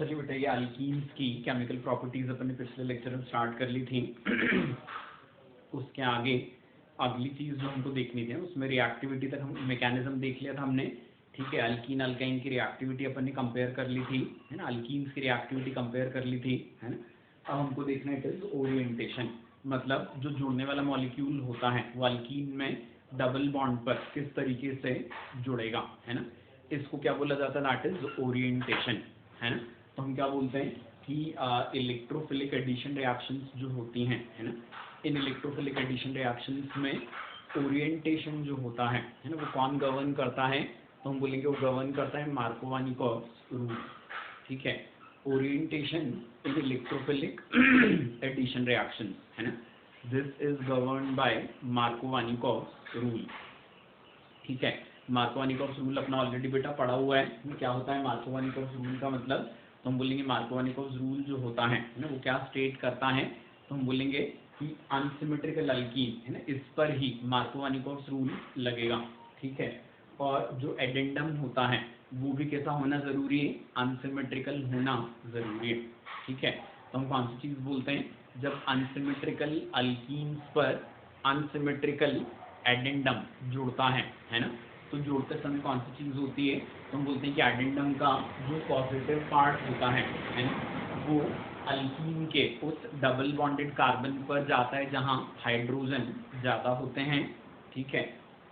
चलिए बेटा, ये अल्कीन्स की केमिकल प्रॉपर्टीज अपने पिछले लेक्चर में स्टार्ट कर ली थी। उसके आगे अगली चीज़ जो हमको देखनी थी उसमें रिएक्टिविटी तक हम मैकेनिज्म देख लिया था हमने। ठीक है, अल्कीन अल्काइन की रिएक्टिविटी अपन ने कंपेयर कर ली थी, है ना। अल्कीन्स की रिएक्टिविटी कंपेयर कर ली थी, है ना। अब हमको देखना है ओरिएंटेशन, मतलब जो जुड़ने वाला मॉलिक्यूल होता है वो अल्कीन में डबल बॉन्ड पर किस तरीके से जुड़ेगा, है ना। इसको क्या बोला जाता है, दैट इज ओरिएंटेशन, है ना। तो हम क्या बोलते हैं कि इलेक्ट्रोफिलिक एडिशन रिएक्शंस जो होती हैं, है ना, इन इलेक्ट्रोफिलिक एडिशन रिएक्शंस में ओरिएंटेशन जो होता है ना, वो कौन गवर्न करता है, तो हम बोलेंगे वो गवर्न करता है मार्कोवानिकॉव्स रूल। ठीक है, orientation in electrophilic addition reactions, है ना, this is govern by Markovnikov's rule. ठीक है, मार्कोवानिकॉव्स रूल अपना ऑलरेडी बेटा पढ़ा हुआ है। क्या होता है मार्कोवानिकॉव्स रूल का मतलब, तो हम बोलेंगे मार्कोवानिकॉव्स रूल जो होता है ना, वो क्या स्टेट करता है, तो हम बोलेंगे कि अनसिमेट्रिकल अल्कीन, है ना, इस पर ही मार्कोवानिकॉव्स रूल लगेगा। ठीक है, और जो एडेंडम होता है वो भी कैसा होना जरूरी है, अनसिमेट्रिकल होना जरूरी है। ठीक है, तो हम कौन सी चीज बोलते हैं, जब अनसिमेट्रिकल अल्कीन्स पर अनसिमेट्रिकल एडेंडम जुड़ता है ना, तो जुड़ते समय कौन सी चीज़ होती है, तो हम बोलते हैं कि एडेंडम का जो पॉजिटिव पार्ट होता है ना, वो अल्कीन के उस डबल बॉन्डेड कार्बन पर जाता है जहाँ हाइड्रोजन ज़्यादा होते हैं। ठीक है,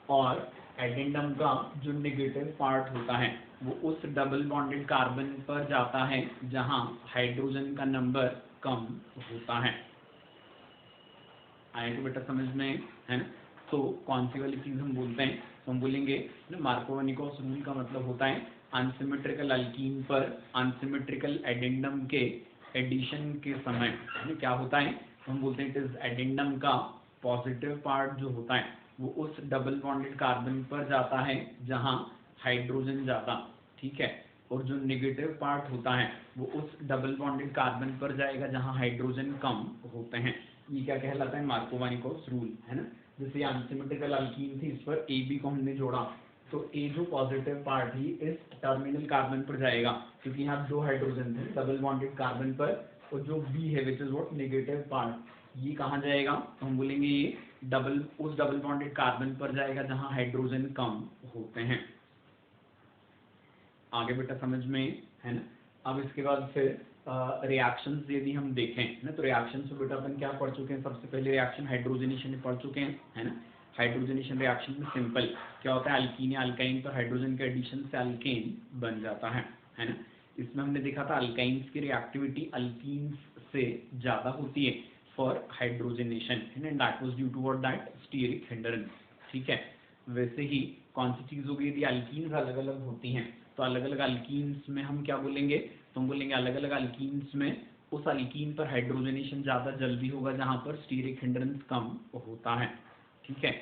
और एडेंडम का जो नेगेटिव पार्ट होता है वो उस डबल बॉन्डेड कार्बन पर जाता है जहाँ हाइड्रोजन का नंबर कम होता है। आए तो बेटा समझ में, है ना। तो कौन सी वाली चीज़ हम बोलते हैं, तो हम बोलेंगे ना मार्कोवानिकॉव्स रूल का मतलब होता है अनसिमेट्रिकल अल्कीन पर अनसिमेट्रिकल एडेंडम के एडिशन के समय क्या होता है, तो हम बोलते हैं इट इज एडेंडम का पॉजिटिव पार्ट जो होता है वो उस डबल बॉन्डेड कार्बन पर जाता है जहाँ हाइड्रोजन ज़्यादा। ठीक है, और जो नेगेटिव पार्ट होता है वो उस डबल बॉन्डेड कार्बन पर जाएगा जहाँ हाइड्रोजन कम होते हैं। ये क्या कहलाता है, मार्कोवानिकॉव्स रूल, है ना। जैसे अनसिमेट्रिकल अल्कीन थी, इस पर ए बी को हमने जोड़ा, तो ए जो पॉजिटिव पार्ट ही इस टर्मिनल कार्बन पर जाएगा, क्योंकि यहाँ दो हाइड्रोजन थे डबल बॉन्डेड कार्बन पर, और जो बी है which is what negative part, ये कहाँ जाएगा, तो हम बोलेंगे ये उस डबल बॉन्डेड कार्बन पर जाएगा जहाँ हाइड्रोजन कम होते हैं। आगे बेटा समझ में, है ना। अब इसके बाद फिर रिएक्शंस यदि हम देखें ना, तो रिएक्शंस में बेटा अपन क्या पढ़ चुके हैं, सबसे पहले रिएक्शन हाइड्रोजनेशन पढ़ चुके हैं, है ना। हाइड्रोजनेशन रिएक्शन में सिंपल क्या होता है, अल्कीन या अल्काइन पर हाइड्रोजन के एडिशन से अल्केन बन जाता है ना। इसमें हमने देखा था अल्काइंस की रिएक्टिविटी अल्कीन्स से ज़्यादा होती है फॉर हाइड्रोजनेशन, है ना, that was due to what, that steric hindrance. ठीक है, वैसे ही कौन सी चीज़ होगी, यदि अल्कीन्स अलग अलग होती हैं तो अलग अलग अल्कीन्स में हम क्या बोलेंगे, तो हम बोलेंगे अलग अलग अल्कीन्स में उस अल्कीन पर हाइड्रोजनेशन ज़्यादा जल्दी होगा जहाँ पर स्टीरिक हिंड्रेंस कम होता है। ठीक है,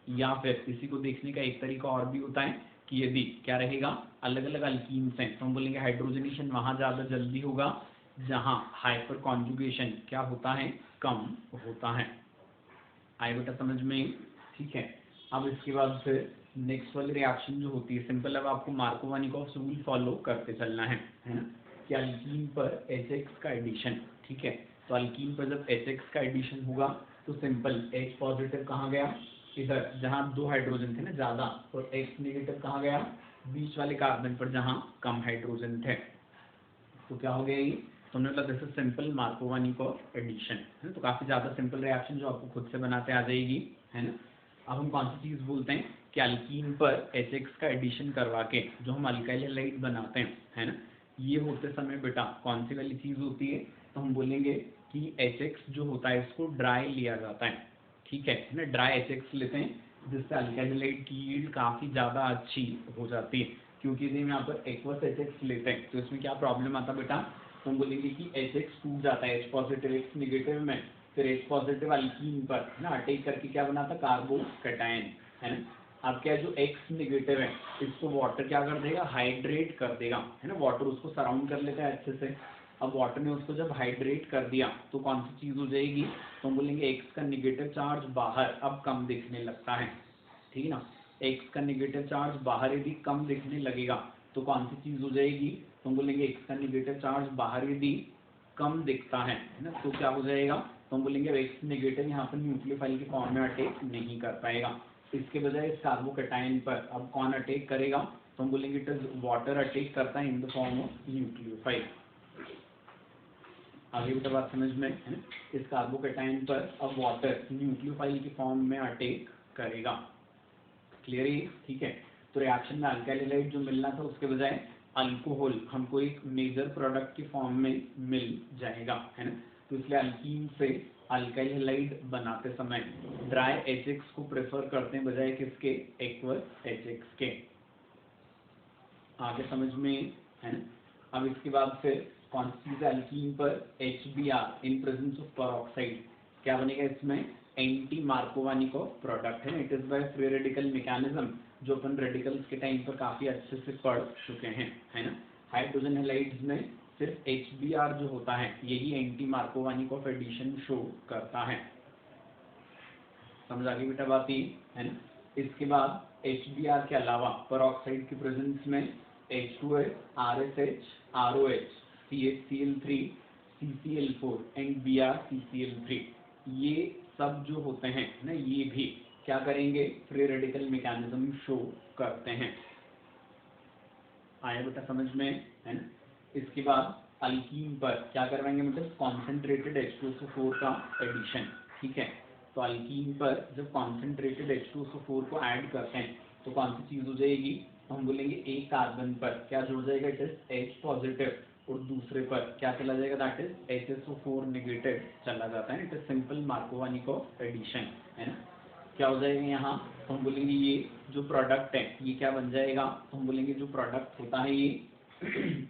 या फिर इसी को देखने का एक तरीका और भी होता है कि यदि क्या रहेगा, अलग अलग अल्कीन्स हैं तो हम बोलेंगे हाइड्रोजनेशन वहाँ ज़्यादा जल्दी होगा जहाँ हाइपर कॉन्जुगेशन क्या होता है, कम होता है। आए बेटा समझ में, ठीक है। अब इसके बाद फिर नेक्स्ट वाली रिएक्शन जो होती है सिंपल, अब आपको मार्कोवानिकॉव्स रूल फॉलो करते चलना है ना, कि अल्कीन पर HX का एडिशन। ठीक है, तो अल्कीन पर जब HX का एडिशन होगा तो सिंपल H पॉजिटिव कहाँ गया, इधर जहाँ दो हाइड्रोजन थे ना ज़्यादा, और X नेगेटिव कहाँ गया, बीच वाले कार्बन पर जहाँ कम हाइड्रोजन थे। तो क्या हो गया ये, तो हमने बोला दिस इज सिंपल मार्कोवानिकॉव एडिशन, है, तो काफ़ी ज़्यादा सिंपल रिएक्शन जो आपको खुद से बनाते आ जाएगी, है ना। अब हम कौन सी चीज़ बोलते हैं कि अल्कीन पर HX का एडिशन करवा के जो हम अल्काइल हैलाइड बनाते हैं, है ना, ये होते समय बेटा कौन सी वाली चीज़ होती है, तो हम बोलेंगे कि HX जो होता है इसको ड्राई लिया जाता है। ठीक है ना, ड्राई HX लेते हैं जिससे अल्काइल हैलाइड की यील्ड काफ़ी ज़्यादा अच्छी हो जाती है। क्योंकि यदि हम यहाँ पर एक्वस HX लेते हैं तो इसमें क्या प्रॉब्लम आता है बेटा, तो हम बोलेंगे कि HX टूट जाता है H पॉजिटिव X नेगेटिव में, फिर H पॉजिटिव अल्कीन पर ना अटैक करके क्या बनाता है, कार्बोकैटायन, है ना। अब क्या जो X नेगेटिव है इसको वाटर क्या कर देगा, हाइड्रेट कर देगा, है ना, वाटर उसको सराउंड कर लेता है अच्छे से। अब वाटर ने उसको जब हाइड्रेट कर दिया तो कौन सी चीज़ हो जाएगी, तो हम बोलेंगे X का नेगेटिव चार्ज बाहर अब कम दिखने लगता है। ठीक है ना, X का नेगेटिव चार्ज बाहर यदि कम दिखने लगेगा तो कौन सी चीज़ हो जाएगी, तो हम बोलेंगे X का नेगेटिव चार्ज बाहर यदि कम दिखता है ना, तो क्या हो जाएगा, तो हम बोलेंगे X नेगेटिव यहाँ पर न्यूक्लियोफाइल के फॉर्म में अटैक नहीं कर पाएगा। इसके बजाय इस कार्बोकैटायन पर अब कौन अटैक करेगा, तो हम बोलेंगे इट इज वाटर अटैक करता है in the form of nucleophile. आगे बेटा बात समझ में है ना, इस कार्बोकैटायन पर अब वाटर न्यूक्लियोफाइल के फॉर्म में अटैक करेगा। क्लियर है, ठीक है। तो रिएक्शन में अल्काइल हैलाइड जो मिलना था उसके बजाय अल्कोहल हमको एक मेजर प्रोडक्ट के फॉर्म में मिल जाएगा, है ना। तो इसलिए अल्कीन से अल्काइल हैलाइड बनाते समय ड्राई HX को प्रेफर करते हैं बजाय किसके, एक्वस HX के। आगे समझ में है ना। अब इसके बाद फिर कौन सी चीज अल्कीन पर HBr in presence of peroxide क्या बनेगा, इसमें एंटी मार्कोवानिकोव प्रोडक्ट है। It is by free radical mechanism जो अपन रेडिकल्स के टाइम पर काफी अच्छे से पढ़ चुके हैं, है ना। हाइड्रोजन हैलाइड्स में सिर्फ HBr जो होता है यही एंटी मार्कोवानिकोव एडिशन शो करता है। समझ आ गई बेटा बात ये, है ना। इसके बाद HBr के अलावा पेरोक्साइड के प्रेजेंस में H2S, RSH, ROH, CHCl3, CCl4 and BrCCl3 ये सब जो होते हैं ना, ये भी क्या करेंगे, फ्री रेडिकल मैकेनिज्म शो करते हैं। आया बेटा समझ में, है ना। इसके बाद अल्कीन पर क्या करवाएंगे, मतलब कॉन्सेंट्रेटेड H2SO4 का एडिशन, ठीक है। तो अल्कीन पर जब कॉन्सेंट्रेटेड H2SO4 को ऐड करते हैं तो कौन सी चीज हो जाएगी, तो हम बोलेंगे एक कार्बन पर क्या जुड़ जाएगा, इट इज H पॉजिटिव, और दूसरे पर क्या चला जाएगा, दैट इज HSO4 नेगेटिव चला जाता है। इट इज सिंपल मार्कोवानिकोव एडिशन, है ना। क्या हो जाएगा यहाँ, तो हम बोलेंगे ये जो प्रोडक्ट है ये क्या बन जाएगा, तो हम बोलेंगे जो प्रोडक्ट होता है ये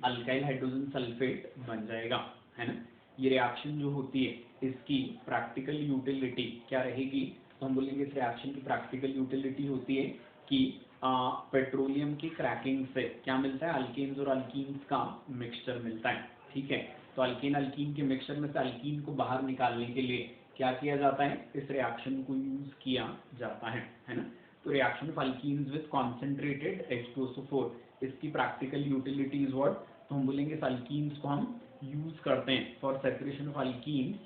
अल्काइल हाइड्रोजन सल्फेट बन जाएगा, है ना। ये रिएक्शन जो होती है इसकी प्रैक्टिकल यूटिलिटी क्या रहेगी, तो हम बोलेंगे इस रिएक्शन की प्रैक्टिकल यूटिलिटी होती है कि पेट्रोलियम की क्रैकिंग से क्या मिलता है, अल्केन्स और अल्कीन्स का मिक्सचर मिलता है, ठीक है। तो अल्केन अल्कीन के मिक्सचर में से अल्कीन को बाहर निकालने के लिए क्या किया जाता है, इस रिएक्शन को यूज किया जाता है ना। तो reaction of alkenes with concentrated H2SO4 इसकी प्रैक्टिकल यूटिलिटी इज व्हाट, तो हम बोलेंगे इस अल्कीन्स को हम यूज करते हैं for separation of alkenes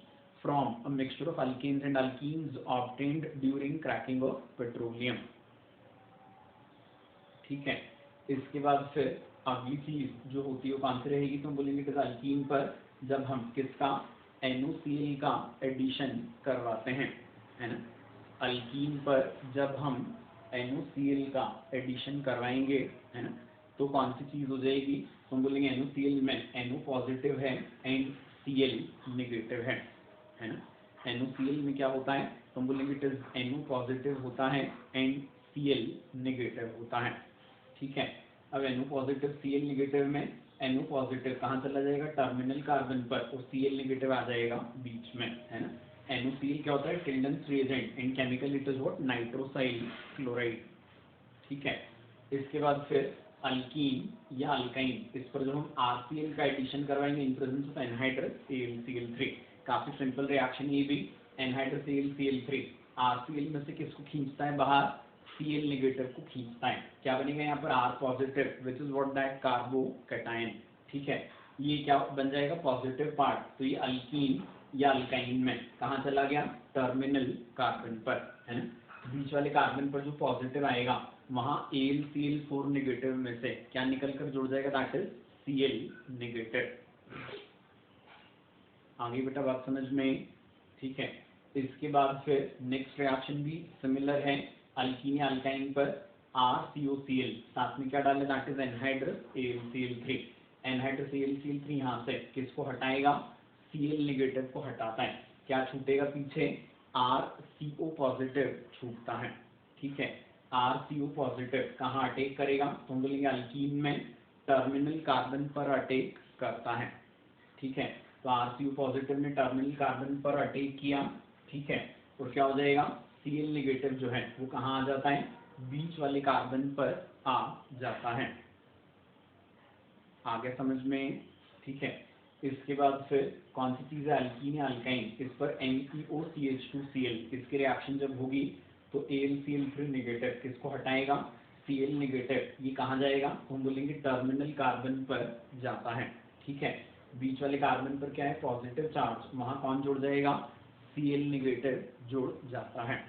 from a mixture of alkanes and alkenes obtained during cracking of petroleum, ठीक है। इसके बाद फिर अगली चीज जो होती है वो कौन सी रहेगी, तो हम बोलेंगे कि अल्कीन पर जब हम किसका NOCl का एडिशन करवाते हैं, है ना। अल्कीन पर जब हम NOCl का एडिशन करवाएंगे, है ना, तो कौन सी चीज हो जाएगी, तो हम बोलेंगे NOCl में NO पॉजिटिव है एंड Cl नेगेटिव है ना। NOCl में क्या होता है, तो हम बोलेंगे इट इज NO पॉजिटिव होता है एंड Cl नेगेटिव होता है, ठीक है। अब NO पॉजिटिव Cl नेगेटिव में NO पॉजिटिव कहाँ चला जाएगा, टर्मिनल कार्बन पर, और Cl नेगेटिव आ जाएगा बीच में, है ना। NOCl क्या होता है, Tilden's reagent, in chemical it is what, nitrosyl chloride, ठीक है। इसके बाद फिर अल्कीन या अल्काइन, इस पर जब हम RCl का एडिशन करवाएंगे इन प्रेजेंस ऑफ एनहाइड्रस AlCl3, काफी सिंपल रिएक्शन ये भी, एनहाइड्रस AlCl3 RCl में से किसको खींचता है बाहर, Cl नेगेटिव को खींचता है, क्या बनेगा यहाँ पर R positive which is what, that carbocation, ठीक है। ये क्या बन जाएगा, पॉजिटिव पार्ट, तो ये अल्कीन या अल्काइन में कहाँ चला गया, टर्मिनल कार्बन पर, है ना। बीच वाले कार्बन पर जो पॉजिटिव आएगा वहां AlCl4 नेगेटिव में से क्या निकल कर जुड़ जाएगा, दैट इज Cl नेगेटिव। आगे बेटा बात समझ में, ठीक है। इसके बाद फिर नेक्स्ट रिएक्शन भी सिमिलर है, अल्कीन या अल्काइन पर RCOCl साथ में क्या डाले, that is anhydrous AlCl3, anhydrous AlCl3 यहाँ से किसको हटाएगा, Cl नेगेटिव को हटाता है, क्या छूटेगा पीछे, RCO पॉजिटिव छूटता है, ठीक है। RCO पॉजिटिव कहाँ अटैक करेगा, तो हम बोलेंगे अल्कीन में टर्मिनल कार्बन पर अटैक करता है, ठीक है। तो RCO पॉजिटिव ने टर्मिनल कार्बन पर अटैक किया, ठीक है, और क्या हो जाएगा, Cl नेगेटिव जो है वो कहाँ आ जाता है, बीच वाले कार्बन पर आ जाता है। आगे समझ में, ठीक है। इसके बाद फिर कौन सी चीज है, अल्कीन या अल्काइन, इस पर NeOCH2Cl इसकी रिएक्शन जब होगी तो AlCl3 नेगेटिव किसको हटाएगा, Cl नेगेटिव, ये कहाँ जाएगा, तो हम बोलेंगे टर्मिनल कार्बन पर जाता है, ठीक है। बीच वाले कार्बन पर क्या है, पॉजिटिव चार्ज, वहां कौन जुड़ जाएगा, Cl नेगेटिव जुड़ जाता है।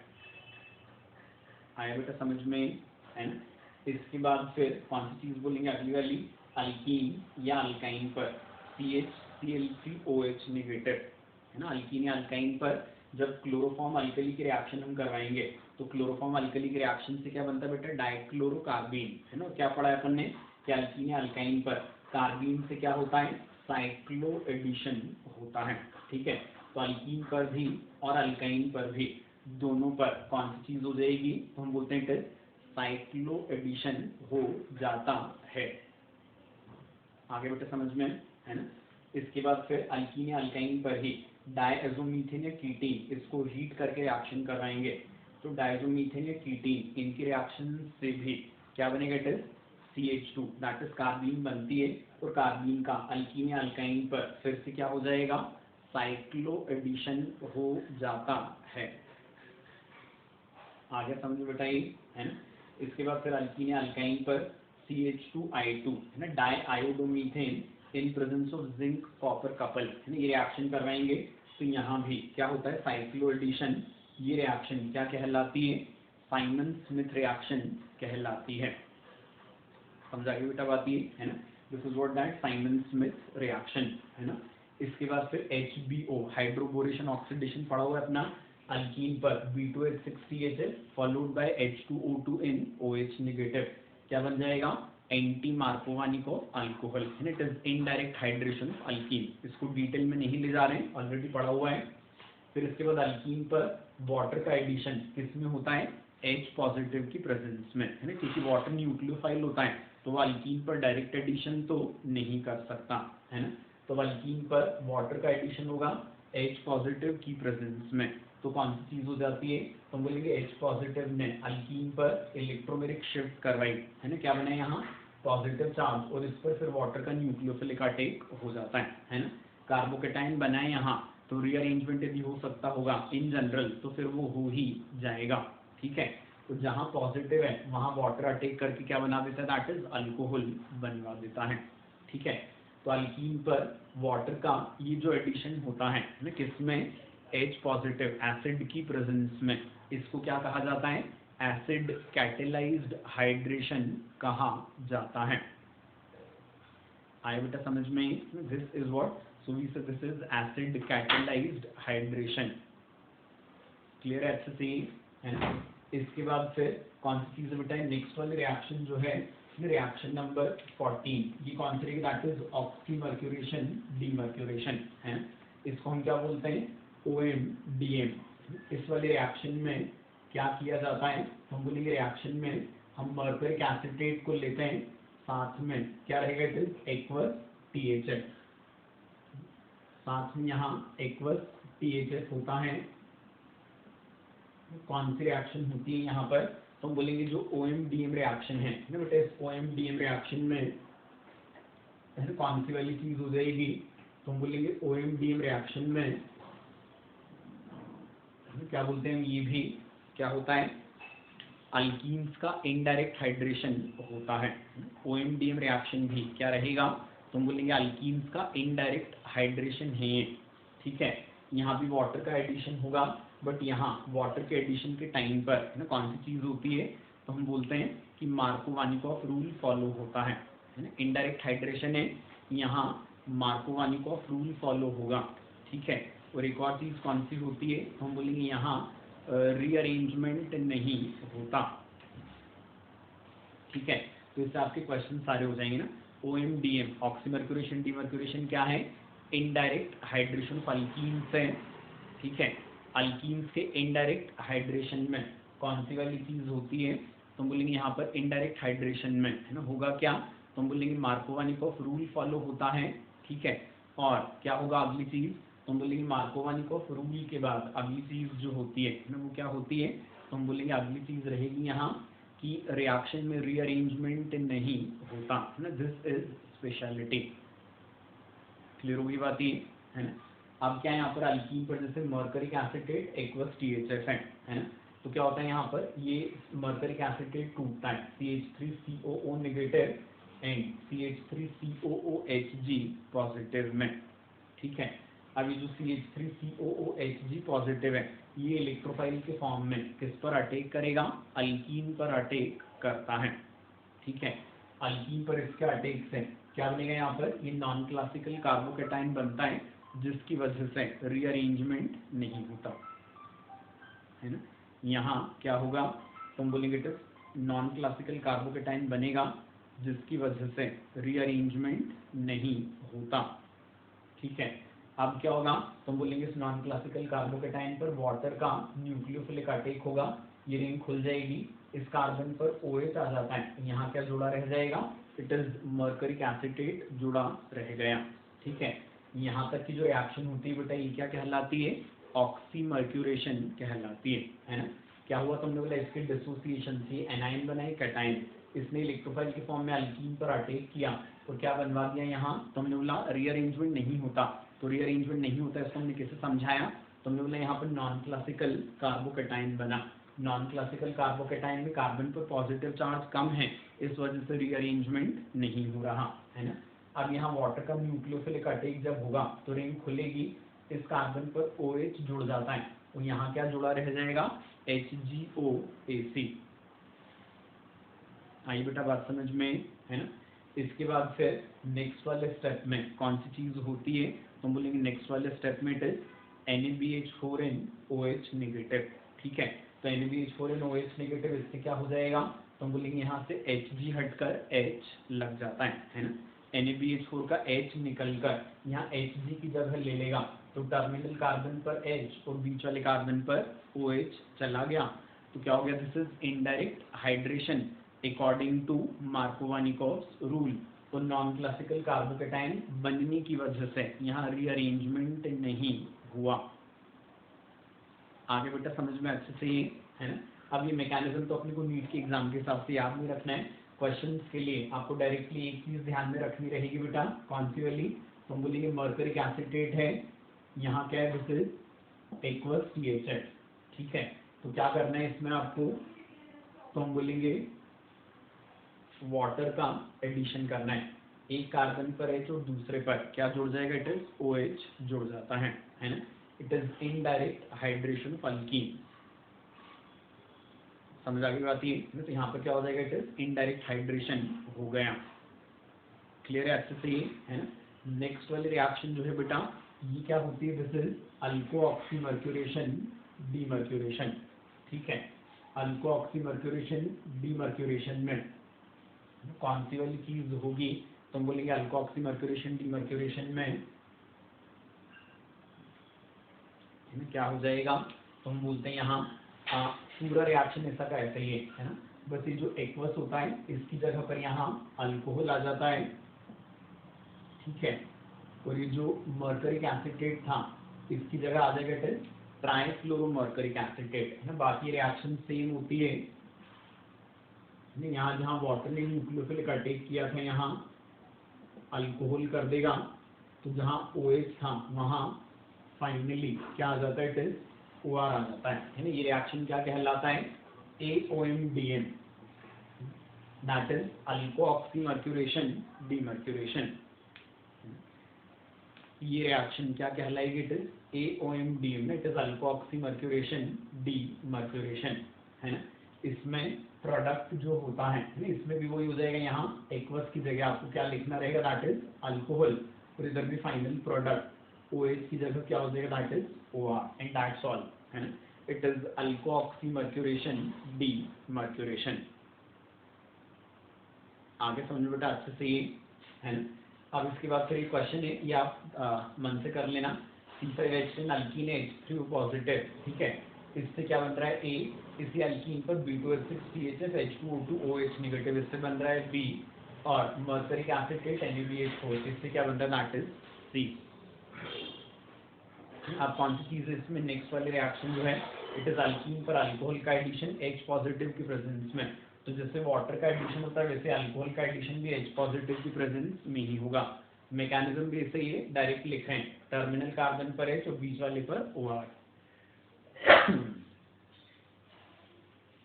आया बेटा समझ में, है ना। इसके बाद फिर कौन सी चीज बोलेंगे अगली वाली, अल्कीन या अल्काइन पर CH CL3OH नेगेटिव, है ना। अल्कीन या अल्काइन पर जब क्लोरोफॉर्म अल्कली की रिएक्शन हम करवाएंगे तो क्लोरोफॉर्म अल्कली की रिएक्शन से क्या बनता है बेटा, डाइक्लोरोकार्बीन, है ना। क्या पढ़ा है अपन ने कि अल्कीन या अल्काइन पर कार्बीन से क्या होता है, साइक्लो एडिशन होता है, ठीक है। तो अल्कीन पर भी और अल्काइन पर भी दोनों पर कौन सी चीज हो जाएगी, तो हम बोलते हैं साइक्लो एडिशन हो जाता है। आगे बेटा समझ में, है ना। इसके बाद फिर अल्कीन या अल्काइन पर ही डायज़ोमीथेन या कीटीन, इसको हीट करके रिएक्शन करवाएंगे तो डायज़ोमीथेन या कीटीन इनकी रिएक्शन से भी क्या बनेगा, it is CH2 that is carbene बनती है, और कार्बीन का अल्कीन या अल्काइन पर फिर से क्या हो जाएगा, साइक्लो एडिशन हो जाता है। आगे समझो बेटा ये, है ना। इसके बाद फिर अल्कीन या अल्काइन पर CH2I2, है ना, diiodomethane in presence of zinc copper couple, है ना, ये रिएक्शन करवाएंगे तो यहाँ भी क्या होता है, साइक्लो एडिशन। ये रिएक्शन क्या कहलाती है, साइमन स्मिथ रिएक्शन कहलाती है। समझा के बेटा बात ये, है ना। This is what that Simon Smith reaction, है ना। इसके बाद फिर HBO हाइड्रोबोरेशन ऑक्सीडेशन पढ़ा हुआ है अपना, अल्कीन पर B2H6CHL followed by H2O2 in OH negative, क्या बन जाएगा, एंटी मार्कोवानिकोव अल्कोहल, है ना। It is indirect hydration of alkyne, इसको डिटेल में नहीं ले जा रहे हैं, ऑलरेडी पढ़ा हुआ है। फिर इसके बाद अल्कीन पर वाटर का एडिशन किस में होता है, H पॉजिटिव की प्रेजेंस में, है ना, क्योंकि वाटर न्यूक्लियोफाइल होता है तो वो अल्कीन पर डायरेक्ट एडिशन तो नहीं कर सकता, है ना। तो अल्कीन पर वाटर का एडिशन होगा H पॉजिटिव की प्रेजेंस में, तो कौन सी चीज हो जाती है, तो हम बोलेंगे H पॉजिटिव ने अल्कीन पर इलेक्ट्रोमेरिक शिफ्ट करवाई, है ना, क्या बना यहाँ, पॉजिटिव चार्ज, और इस पर फिर वाटर का न्यूक्लियोफिलिक अटैक हो जाता है ना। कार्बोकेटाइन बनाए यहाँ तो रीअरेंजमेंट यदि हो सकता होगा इन जनरल तो फिर वो हो ही जाएगा, ठीक है। तो जहाँ पॉजिटिव है वहाँ वाटर अटैक करके क्या बना देता है, दैट इज अल्कोहल बनवा देता है, ठीक है। तो अल्कीन पर वाटर का ये जो एडिशन होता है ना, किसमें, H पॉजिटिव एसिड की प्रेजेंस में, इसको क्या कहा जाता है, एसिड कैटेलाइज्ड हाइड्रेशन कहा जाता है। आया बेटा समझ में, this is what, so we say this is acid catalysed hydration, clear है अच्छे से, है ना। इसके बाद फिर कौन सी चीज बेटा, नेक्स्ट वाली रिएक्शन जो है रिएक्शन नंबर 14, ये कौन सी रहेगी, दैट इज ऑक्सीमर्क्यूरेशन डीमर्क्यूरेशन, है। इसको हम क्या बोलते हैं, OMDM। इस वाले रिएक्शन में क्या किया जाता है, तो हम बोलेंगे रिएक्शन में हम मर्क्यूरिक एसिटेट को लेते हैं, साथ में क्या रहेगा, इट इज एक्वस THF, साथ में यहाँ एक्वस THF होता है। कौन सी रिएक्शन होती है यहाँ पर, तो हम बोलेंगे जो OMDM रिएक्शन है ना बेटा, इस OMDM रिएक्शन में कौन सी वाली चीज हो जाएगी, तो हम बोलेंगे OMDM रिएक्शन में क्या बोलते हैं, ये भी क्या होता है, अल्कीन्स का इनडायरेक्ट हाइड्रेशन होता है। OMDM रिएक्शन भी क्या रहेगा, तो हम बोलेंगे अल्कीन्स का इनडायरेक्ट हाइड्रेशन है, ठीक है। यहाँ भी वाटर का एडिशन होगा, बट यहाँ वाटर के एडिशन के टाइम पर ना कौन सी चीज होती है, तो हम बोलते हैं कि मार्कोवानिकॉफ रूल फॉलो होता है ना। इनडायरेक्ट हाइड्रेशन है, यहाँ मार्कोवानिकॉफ रूल फॉलो होगा, ठीक है। और एक और चीज कौन सी होती है, तो हम बोलेंगे यहाँ रीअरेंजमेंट नहीं होता, ठीक है। तो इससे आपके क्वेश्चन सारे हो जाएंगे ना। OMDM ऑक्सीमर्क्यूरेशन डीमर्क्यूरेशन क्या है, इनडायरेक्ट हाइड्रेशन ऑफ अल्कीन्स है, ठीक है। अल्कीन्स के इनडायरेक्ट हाइड्रेशन में कौन सी वाली चीज होती है, तो हम बोलेंगे यहाँ पर इनडायरेक्ट हाइड्रेशन में, है ना, होगा क्या, तो हम बोलेंगे मार्कोवानिकॉफ रूल फॉलो होता है, ठीक है। और क्या होगा अगली चीज, तो हम बोलेंगे मार्कोवानिकॉफ रूल के बाद अगली चीज जो होती है ना वो क्या होती है, तो हम बोलेंगे अगली चीज रहेगी यहाँ कि रिएक्शन में रीअरेंजमेंट नहीं होता, है ना, दिस इज स्पेशलिटी, क्लियर होगी बात ये, है ना। अब क्या है यहाँ पर अल्कीन पर जैसे मर्करिक एसिटेट एक्वस THF है ना, तो क्या होता है यहाँ पर, ये मर्करिक एसिटेट टूटता है CH3COO negative and CH3COOHG positive में, ठीक है। अब ये जो CH3COOHG पॉजिटिव है, ये इलेक्ट्रोफाइल के फॉर्म में किस पर अटैक करेगा, अल्कीन पर अटैक करता है, ठीक है। अल्कीन पर इसके अटैक से क्या बनेगा यहाँ पर, ये नॉन क्लासिकल कार्बोकेटाइन बनता है, जिसकी वजह से रीअरेंजमेंट नहीं होता है ना। यहाँ क्या होगा, तुम बोलेंगे नॉन क्लासिकल कार्बोकेटाइन बनेगा जिसकी वजह से रीअरेंजमेंट नहीं होता, ठीक है। अब क्या होगा, तुम बोलेंगे इस नॉन क्लासिकल कार्बोकेटाइन पर वाटर का न्यूक्लियोफिलिक अटैक होगा, ये रिंग खुल जाएगी, इस कार्बन पर OH आ जाता है, यहाँ क्या जुड़ा रह जाएगा, इट इज मर्करिक एसिटेट जुड़ा रह गया, ठीक है। यहाँ तक की जो रिएक्शन होती है बेटा, ये क्या कहलाती है, ऑक्सीमर्क्यूरेशन कहलाती है ना। क्या हुआ, तुमने बोला इसके डिसोसिएशन से एनाइन बनाई कैटाइन, इसने इलेक्ट्रोफाइल के फॉर्म में अल्कीन पर अटैक किया तो क्या बनवा दिया, यहाँ तुमने बोला रीअरेंजमेंट नहीं होता, तो रीअरेंजमेंट नहीं होता इसको हमने कैसे समझाया, तुमने बोला यहाँ पर नॉन क्लासिकल कार्बोकेटाइन बना, नॉन क्लासिकल कार्बोकेटाइन में कार्बन पर पॉजिटिव चार्ज कम है, इस वजह से रीअरेंजमेंट नहीं हो रहा है ना। अब यहाँ वाटर का न्यूक्लियोफिलिक अटैक जब होगा तो रिंग खुलेगी, इस कार्बन पर OH जुड़ जाता है, तो यहाँ क्या जुड़ा रह जाएगा, HGOAC। आई बेटा बात समझ में है ना। इसके बाद फिर नेक्स्ट वाले स्टेप में कौन सी चीज होती है, तो हम बोलेंगे नेक्स्ट वाले स्टेप में इट इज NaBH4NOH नेगेटिव, ठीक है। तो NaBH4NOH नेगेटिव, इससे क्या हो जाएगा, तो हम बोलेंगे यहाँ से Hg हटकर H लग जाता है ना। NaBH4 का H निकलकर यहाँ Hg की जगह ले लेगा, तो टर्मिनल कार्बन पर H और बीच वाले कार्बन पर OH चला गया, तो क्या हो गया, this is indirect hydration according to Markovnikov's rule. तो नॉन क्लासिकल कार्बोकेटाइन बनने की वजह से यहाँ रीअरेंजमेंट नहीं हुआ। आगे बेटा समझ में अच्छे से ये है ना। अब ये मैकेनिज्म तो अपने को नीट के एग्जाम के हिसाब से याद नहीं रखना है, क्वेश्चन के लिए आपको डायरेक्टली एक चीज ध्यान में रखनी रहेगी बेटा, कौन सी वाली, तो हम बोलेंगे मर्करिक एसिटेट है, यहाँ क्या है, दिस इज एक्वस THF, ठीक है। तो क्या करना है इसमें आपको, तो हम बोलेंगे वाटर का एडिशन करना है, एक कार्बन पर H और दूसरे पर क्या जुड़ जाएगा, इट इज OH जुड़ जाता है ना। It is indirect hydration of alkyne, समझ आ गई बात ये, तो यहाँ पर क्या हो जाएगा, इट इज इनडायरेक्ट हाइड्रेशन हो गया, क्लियर है अच्छे से ये है ना। नेक्स्ट वाली रिएक्शन जो है बेटा, ये क्या होती है, दिस इज अल्कोऑक्सीमर्क्यूरेशन डीमर्क्यूरेशन, ठीक है। अल्कोऑक्सीमर्क्यूरेशन डीमर्क्यूरेशन में कौन सी वाली चीज होगी, तो हम बोलेंगे अल्कोऑक्सीमर्क्यूरेशन डीमर्क्यूरेशन में क्या हो जाएगा, तो हम बोलते हैं यहाँ पूरा रिएक्शन ऐसा का ऐसा ही है ना, बस ये जो एक्वस होता है इसकी जगह पर यहाँ अल्कोहल आ जाता है, ठीक है। और ये जो मर्करिक एसिटेट था इसकी जगह आ जाएगा इट इज ट्राइफ्लोरोमर्करिक एसिटेट है ना। बाकी रिएक्शन सेम होती है, यहाँ जहाँ वाटर ने न्यूक्लियोफिलिक अटैक किया था यहाँ अल्कोहल कर देगा, तो जहाँ OH था वहाँ फाइनली क्या आ जाता है, इट इज OR आ जाता है ना। ये रिएक्शन क्या कहलाता है, AOMDM, that is alkoxymercuration demercuration. ये रिएक्शन क्या कहलाएगी, it is AOMDM, it is alkoxymercuration demercuration है ना। इसमें प्रोडक्ट जो होता है ना, इसमें भी वही हो जाएगा, यहाँ एक्वस की जगह आपको क्या लिखना रहेगा, दैट इज अल्कोहल, और इधर भी फाइनल प्रोडक्ट OH की जगह क्या हो जाएगा, that is OR and that's all है ना। It is alkoxymercuration demercuration. आगे समझ बेटा अच्छे से ये है ना। अब इसके बाद फिर एक क्वेश्चन है, ये आप मन से कर लेना, C5H10 अल्कीन H3O पॉजिटिव, ठीक है। इससे क्या बन रहा है, A, इसी अल्कीन पर B2H6CHF H2O2 OH नेगेटिव, इससे बन रहा है B, और मर्करिक एसिटेट NaBH4, इससे क्या बन रहा है, दैट इज C। अब कौन सी चीज है इसमें, नेक्स्ट वाली रिएक्शन जो है, इट इज अल्कीन पर अल्कोहल का एडिशन H पॉजिटिव की प्रेजेंस में, तो जैसे वाटर का एडिशन होता है वैसे अल्कोहल का एडिशन भी H पॉजिटिव की प्रेजेंस में ही होगा। मैकेनिज्म भी ऐसे ही डायरेक्ट लिखे हैं, टर्मिनल कार्बन पर H और बीच वाले पर OR।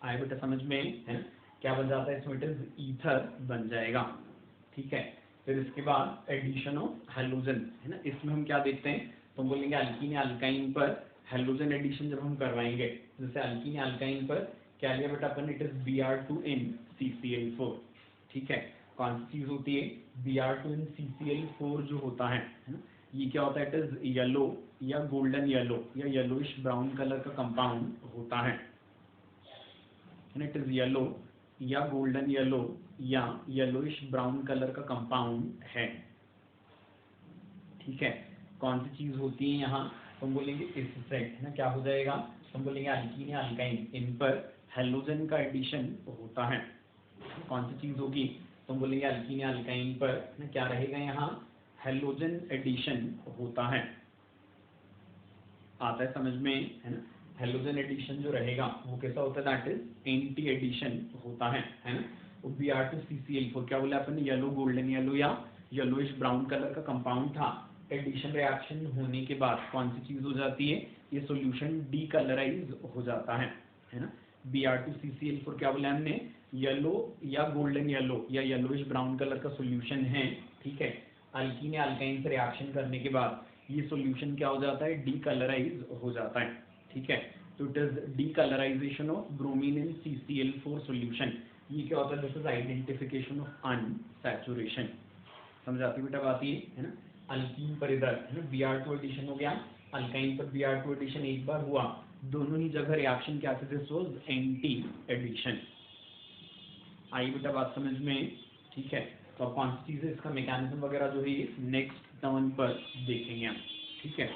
आए बेटा समझ में, है ना। क्या बन जाता है इसमें, इट इज ईथर बन जाएगा, ठीक है। फिर इसके बाद एडिशन ऑफ हेलोजन, है ना, इसमें हम क्या देखते हैं, तो हम बोलेंगे अल्कीन या अल्काइन पर हेलोजन एडिशन जब हम करवाएंगे, जैसे अल्कीन या अल्काइन पर क्या लिया बेटा अपन, इट इज Br2NCCl4, ठीक है। कौन सी चीज होती है, Br2NCCl4 जो होता है ना, ये क्या होता है, इट इज येलो या गोल्डन येलो या येलोइश ब्राउन कलर का कंपाउंड होता है, इट इज येलो या गोल्डन येलो या येलोइश ब्राउन कलर का कंपाउंड है, ठीक है। कौन सी चीज होती है यहाँ, तो हम बोलेंगे इससे, है ना, क्या हो जाएगा, हम बोलेंगे अल्कीन या अल्काइन, इन पर हेलोजन का एडिशन होता है। कौन सी चीज होगी, तो हम बोलेंगे अल्कीन या अल्काइन पर ना क्या रहेगा, यहाँ हेलोजन एडिशन होता है। आता है समझ में, है ना। हेलोजन एडिशन जो रहेगा वो कैसा होता है, दैट इज एंटी एडिशन होता है ना। Br2CCl4 क्या बोला अपन, येलो गोल्डन येलो या येलोइश ब्राउन कलर का कंपाउंड था, एडिशन रिएक्शन होने के बाद कौन सी चीज हो जाती है, ये सॉल्यूशन डीकलराइज हो जाता है ना। Br2CCl4 क्या बोला हमने, येलो या गोल्डन येलो या येलोइश ब्राउन कलर का सॉल्यूशन है, ठीक है। अल्कीन या अल्काइन से रिएक्शन करने के बाद ये सॉल्यूशन क्या हो जाता है, डीकलराइज हो जाता है, ठीक है। तो it is decolourisation of bromine in CCl4 solution. ये क्या होता है, this is identification of unsaturation. समझ आती बेटा बात ये, है ना। अल्कीन पर इधर है ना Br2 एडिशन हो गया, अल्काइन पर Br2 एडिशन एक बार हुआ, दोनों ही जगह रिएक्शन क्या थे, दिस वाज एंटी एडिशन। आई बेटा बात समझ में, ठीक है। तो अब कौन सी चीज़ है, इसका मैकेनिज्म वगैरह जो है नेक्स्ट टर्न पर देखेंगे हम, ठीक है।